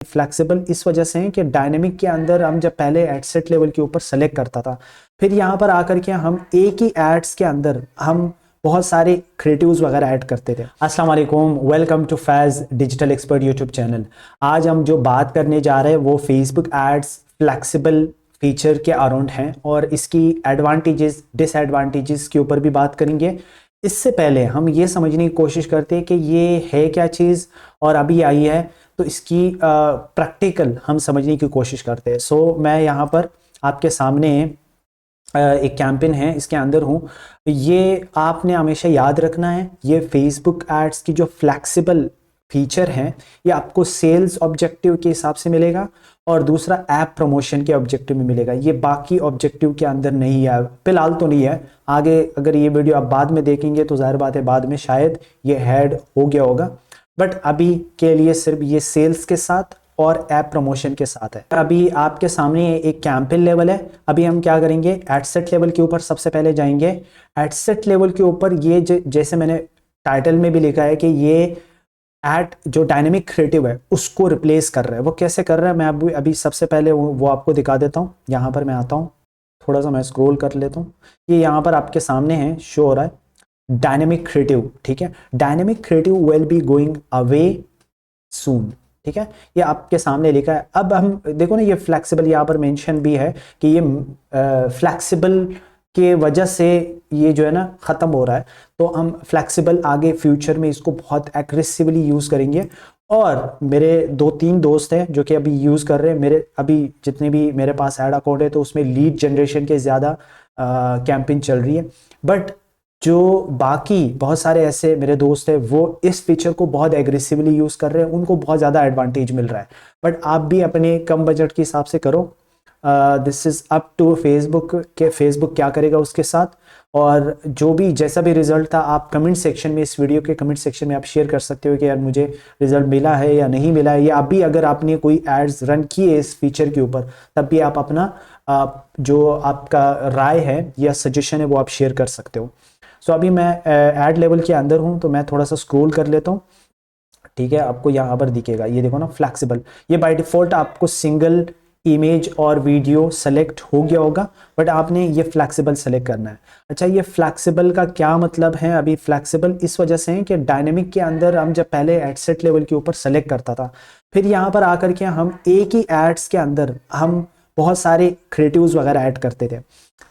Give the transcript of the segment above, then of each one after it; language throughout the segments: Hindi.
फ्लेक्सिबल इस वजह से है कि डायनेमिक के अंदर हम जब पहले एड सेट लेवल के ऊपर सेलेक्ट करता था, फिर यहाँ पर आकर के हम एक ही एड्स के अंदर हम बहुत सारे क्रिएटिव्स वगैरह ऐड करते थे। अस्सलाम वालेकुम, welcome to Faiz digital expert YouTube channel. आज हम जो बात करने जा रहे हैं वो फेसबुक एड्स फ्लेक्सिबल फीचर के अराउंड हैं और इसकी एडवांटेजेस डिसएडवांटेजेस के ऊपर भी बात करेंगे। इससे पहले हम ये समझने की कोशिश करते हैं कि ये है क्या चीज़ और अभी आई है, तो इसकी प्रैक्टिकल हम समझने की कोशिश करते हैं। सो मैं यहाँ पर आपके सामने एक कैंपेन है, इसके अंदर हूँ। ये आपने हमेशा याद रखना है, ये फेसबुक एड्स की जो फ्लेक्सिबल फीचर हैं ये आपको सेल्स ऑब्जेक्टिव के हिसाब से मिलेगा और दूसरा ऐप प्रमोशन के ऑब्जेक्टिव में मिलेगा। ये बाकी ऑब्जेक्टिव के अंदर नहीं है, फिलहाल तो नहीं है। आगे अगर ये वीडियो आप बाद में देखेंगे तो जाहिर बात है बाद में शायद ये ऐड हो गया होगा, बट अभी के लिए सिर्फ ये सेल्स के साथ और ऐप प्रमोशन के साथ है। अभी आपके सामने एक कैंपेन लेवल है। अभी हम क्या करेंगे, एडसेट लेवल के ऊपर सबसे पहले जाएंगे। एडसेट लेवल के ऊपर ये जैसे मैंने टाइटल में भी लिखा है कि ये एड जो डायनेमिक क्रिएटिव है उसको रिप्लेस कर रहा है। वो कैसे कर रहा है मैं अभी सबसे पहले वो आपको दिखा देता हूँ। यहाँ पर मैं आता हूँ, थोड़ा सा मैं स्क्रॉल कर लेता हूँ। ये यहाँ पर आपके सामने है, शो हो रहा है डायनेमिक क्रिएटिव। ठीक है, dynamic creative will be going away soon. ठीक है, ये आपके सामने लिखा है। अब हम देखो ना, ये फ्लेक्सिबल यहाँ पर मेंशन भी है कि ये फ्लेक्सिबल के वजह से ये जो है ना ख़त्म हो रहा है, तो हम फ्लेक्सिबल आगे फ्यूचर में इसको बहुत एग्रेसिवली यूज़ करेंगे। और मेरे 2-3 दोस्त हैं जो कि अभी यूज़ कर रहे हैं। मेरे अभी जितने भी मेरे पास ऐड अकाउंट है तो उसमें लीड जनरेशन के ज़्यादा कैंपेन चल रही है, बट जो बाकी बहुत सारे ऐसे मेरे दोस्त हैं वो इस फीचर को बहुत एग्रेसिवली यूज़ कर रहे हैं, उनको बहुत ज़्यादा एडवांटेज मिल रहा है। बट आप भी अपने कम बजट के हिसाब से करो। This is up to Facebook के फेसबुक क्या करेगा उसके साथ। और जो भी जैसा भी रिजल्ट था आप कमेंट सेक्शन में, इस वीडियो के कमेंट सेक्शन में आप शेयर कर सकते हो कि यार मुझे रिजल्ट मिला है या नहीं मिला है, या अभी अगर आपने कोई एड्स रन किए इस फीचर के ऊपर तब भी आप अपना जो आपका राय है या सजेशन है वो आप शेयर कर सकते हो। सो अभी मैं ऐड लेवल के अंदर हूँ तो मैं थोड़ा सा स्क्रॉल कर लेता हूँ। ठीक है, आपको यहाँ पर दिखेगा, ये देखो ना फ्लेक्सिबल। ये बाय डिफॉल्ट आपको सिंगल इमेज और वीडियो सेलेक्ट हो गया होगा, बट आपने ये फ्लेक्सिबल सेलेक्ट करना है। अच्छा, ये फ्लेक्सिबल का क्या मतलब है? अभी फ्लेक्सिबल इस वजह से है कि डायनेमिक के अंदर हम जब पहले एडसेट लेवल के ऊपर सेलेक्ट करता था, फिर यहाँ पर आकर के हम एक ही एड्स के अंदर हम बहुत सारे क्रिएटिव्स वगैरह ऐड करते थे।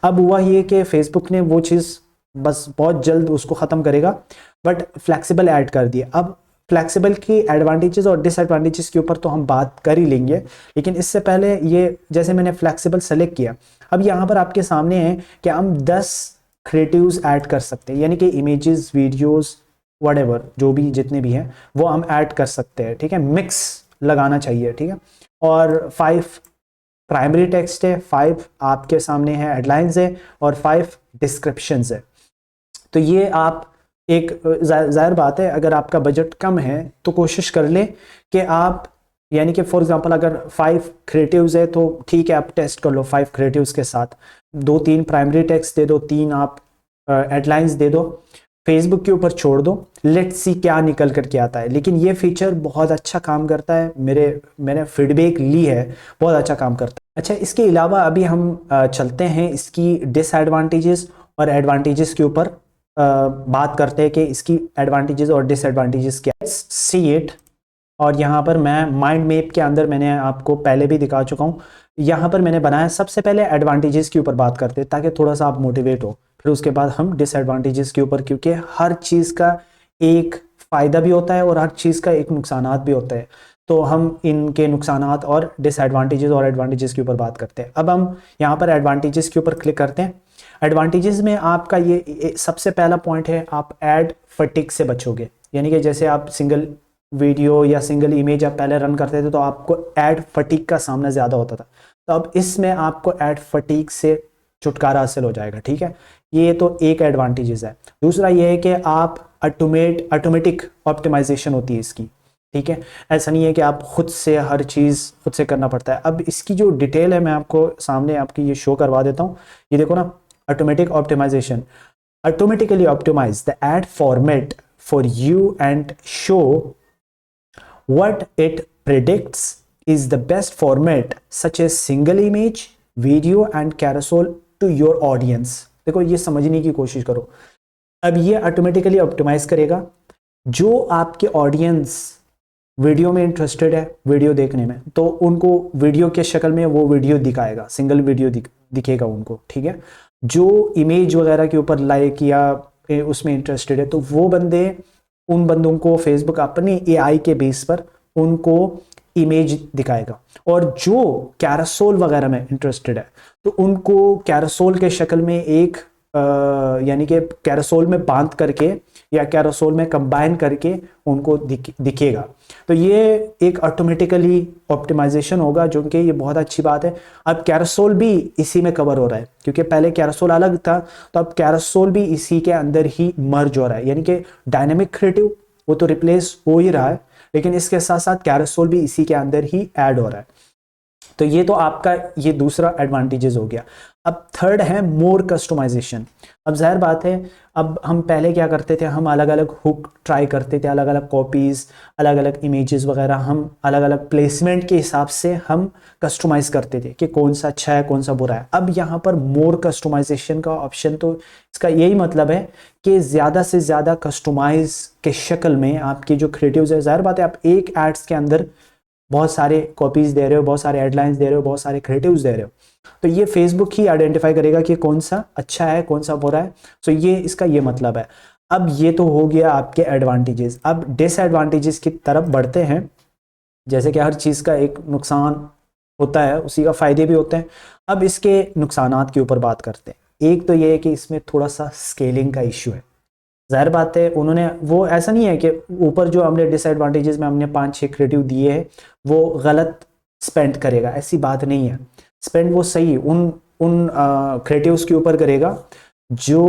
अब हुआ ये कि फेसबुक ने वो चीज़ बस बहुत जल्द उसको ख़त्म करेगा, बट फ्लेक्सिबल ऐड कर दिया। अब फ्लेक्सिबल की एडवांटेजेस और डिसएडवांटेजेस के ऊपर तो हम बात कर ही लेंगे, लेकिन इससे पहले ये जैसे मैंने फ्लेक्सिबल सेलेक्ट किया, अब यहाँ पर आपके सामने है कि हम 10 क्रिएटिव्स ऐड कर सकते हैं, यानी कि इमेजेस, वीडियोस, व्हाटएवर जो भी जितने भी हैं वो हम ऐड कर सकते हैं। ठीक है, मिक्स लगाना चाहिए। ठीक है, और 5 प्राइमरी टेक्स्ट है, 5 आपके सामने है हेडलाइंस है और 5 डिस्क्रिप्शंस है। तो ये आप एक जाहिर बात है अगर आपका बजट कम है तो कोशिश कर लें कि आप, यानी कि फॉर एग्जांपल अगर 5 क्रिएटिव्स है तो ठीक है आप टेस्ट कर लो 5 क्रिएटिव्स के साथ, 2-3 प्राइमरी टेक्स्ट दे दो, 3 आप हेडलाइंस दे दो, फेसबुक के ऊपर छोड़ दो, लेट्स सी क्या निकल करके आता है। लेकिन ये फीचर बहुत अच्छा काम करता है, मैंने फीडबैक ली है, बहुत अच्छा काम करता है। अच्छा, इसके अलावा अभी हम चलते हैं इसकी डिसएडवांटेजेस और एडवांटेजेस के ऊपर बात करते हैं कि इसकी एडवांटेजेस और डिसएडवांटेजेस क्या है। See it. और यहाँ पर मैं माइंड मैप के अंदर मैंने आपको पहले भी दिखा चुका हूँ, यहाँ पर मैंने बनाया। सबसे पहले एडवांटेजेस के ऊपर बात करते हैं ताकि थोड़ा सा आप मोटिवेट हो, फिर उसके बाद हम डिसएडवांटेजेस के ऊपर, क्योंकि हर चीज़ का एक फ़ायदा भी होता है और हर चीज़ का एक नुकसानात भी होता है, तो हम इनके नुकसानात और डिसएडवांटेजेस और एडवांटेजेस के ऊपर बात करते हैं। अब हम यहाँ पर एडवांटेजेस के ऊपर क्लिक करते हैं। एडवांटेजेस में आपका ये सबसे पहला पॉइंट है, आप एड फटीग से बचोगे। यानी कि जैसे आप सिंगल वीडियो या सिंगल इमेज आप पहले रन करते थे तो आपको एड फटीग का सामना ज़्यादा होता था, तो अब इसमें आपको एड फटीग से छुटकारा हासिल हो जाएगा। ठीक है, ये तो एक एडवांटेजेस है। दूसरा ये है कि आप ऑटोमेटिक ऑप्टिमाइजेशन होती है इसकी। ठीक है, ऐसा नहीं है कि आप खुद से हर चीज़ खुद से करना पड़ता है। अब इसकी जो डिटेल है मैं आपको सामने आपकी ये शो करवा देता हूँ। ये देखो ना, automatic optimization automatically optimize the ad format for you and show what it predicts is the best format such as single image, video and carousel to your audience। देखो ये समझने की कोशिश करो। अब ये ऑटोमेटिकली ऑप्टिमाइज करेगा जो आपके ऑडियंस वीडियो में इंटरेस्टेड है वीडियो देखने में, तो उनको वीडियो के शक्ल में वो वीडियो दिखाएगा, सिंगल वीडियो दिखेगा उनको, ठीक है। जो इमेज वगैरह के ऊपर लाइक या उसमें इंटरेस्टेड है तो वो बंदे, उन बंदों को फेसबुक अपने एआई के बेस पर उनको इमेज दिखाएगा, और जो कैरोसेल वगैरह में इंटरेस्टेड है तो उनको कैरोसेल के शक्ल में एक यानी कि कैरोसेल में बांध करके या कैरोसेल में कंबाइन करके उनको दिखेगा। तो ये एक ऑटोमेटिकली ऑप्टिमाइजेशन होगा, जो कि ये बहुत अच्छी बात है। अब कैरोसेल भी इसी में कवर हो रहा है, क्योंकि पहले कैरोसेल अलग था, तो अब कैरोसेल भी इसी के अंदर ही मर्ज हो रहा है। यानी कि डायनेमिक क्रिएटिव वो तो रिप्लेस हो ही रहा है, लेकिन इसके साथ साथ कैरोसेल भी इसी के अंदर ही ऐड हो रहा है। तो ये तो आपका ये दूसरा एडवांटेजेस हो गया। अब थर्ड है मोर कस्टमाइजेशन। अब जाहिर बात है, अब हम पहले क्या करते थे, हम अलग अलग हुक ट्राई करते थे, अलग अलग कॉपीज, अलग अलग इमेजेस वगैरह, हम अलग अलग प्लेसमेंट के हिसाब से हम कस्टमाइज करते थे कि कौन सा अच्छा है कौन सा बुरा है। अब यहाँ पर मोर कस्टमाइजेशन का ऑप्शन, तो इसका यही मतलब है कि ज़्यादा से ज़्यादा कस्टमाइज के शक्ल में आपकी जो क्रिएटिव्स है, जाहिर बात है आप एक एड्स के अंदर बहुत सारे कॉपीज दे रहे हो, बहुत सारे हेडलाइंस दे रहे हो, बहुत सारे क्रिएटिव्स दे रहे हो, तो ये फेसबुक ही आइडेंटिफाई करेगा कि कौन सा अच्छा है कौन सा बुरा है। सो ये इसका ये मतलब है। अब ये तो हो गया आपके एडवांटेजेस। अब डिसएडवांटेजेस की तरफ बढ़ते हैं। जैसे कि हर चीज़ का एक नुकसान होता है, उसी का फायदे भी होते हैं। अब इसके नुकसानात के ऊपर बात करते हैं। एक तो ये है कि इसमें थोड़ा सा स्केलिंग का इशू है। जाहिर बात है उन्होंने वो ऐसा नहीं है कि ऊपर जो हमने डिसएडवांटेजेस में हमने 5-6 क्रिएटिव दिए हैं वो गलत स्पेंड करेगा, ऐसी बात नहीं है। स्पेंड वो सही उन क्रिएटिव्स के ऊपर करेगा जो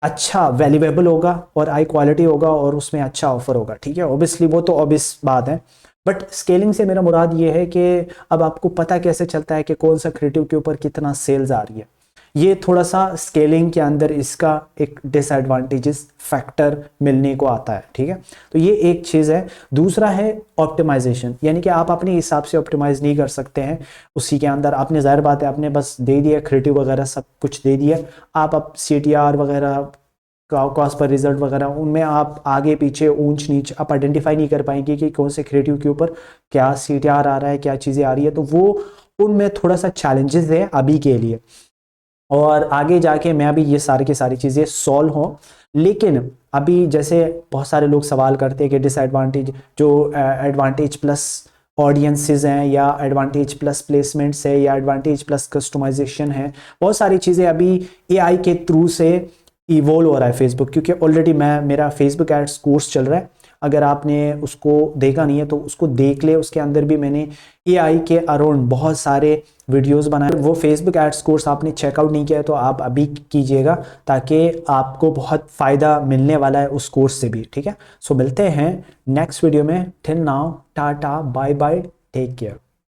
अच्छा वैल्यूएबल होगा और हाई क्वालिटी होगा और उसमें अच्छा ऑफर होगा, ठीक है। ऑब्वियसली वो तो ऑब्वियस बात है, बट स्केलिंग से मेरा मुराद ये है कि अब आपको पता कैसे चलता है कि कौन सा क्रिएटिव के ऊपर कितना सेल्स आ रही है। ये थोड़ा सा स्केलिंग के अंदर इसका एक डिसएडवांटेजेस फैक्टर मिलने को आता है, ठीक है। तो ये एक चीज़ है। दूसरा है ऑप्टिमाइजेशन, यानी कि आप अपने हिसाब से ऑप्टिमाइज नहीं कर सकते हैं उसी के अंदर। आपने जाहिर बात है आपने बस दे दिया क्रिएटिव वगैरह सब कुछ दे दिया, आप अब CTR वगैरह कॉस्ट पर रिजल्ट वगैरह उनमें आप आगे पीछे ऊंच नीच आप आइडेंटिफाई नहीं कर पाएंगे कि कौन से क्रिएटिव के ऊपर क्या CTR आ रहा है, क्या चीज़ें आ रही है। तो वो उनमें थोड़ा सा चैलेंजेस है अभी के लिए, और आगे जाके मैं अभी ये सारी की सारी चीज़ें सॉल्व हो। लेकिन अभी जैसे बहुत सारे लोग सवाल करते हैं कि डिसएडवांटेज जो एडवांटेज प्लस ऑडियंसेस हैं या एडवांटेज प्लस प्लेसमेंट्स है या एडवांटेज प्लस कस्टमाइजेशन है, बहुत सारी चीज़ें अभी AI के थ्रू से इवॉल्व हो रहा है फेसबुक। क्योंकि ऑलरेडी मेरा फेसबुक एड्स कोर्स चल रहा है, अगर आपने उसको देखा नहीं है तो उसको देख ले। उसके अंदर भी मैंने AI के अराउंड बहुत सारे वीडियोस बनाए। वो फेसबुक एड्स कोर्स आपने चेकआउट नहीं किया है तो आप अभी कीजिएगा, ताकि आपको बहुत फ़ायदा मिलने वाला है उस कोर्स से भी, ठीक है। सो मिलते हैं नेक्स्ट वीडियो में। Till now tata bye bye, take care.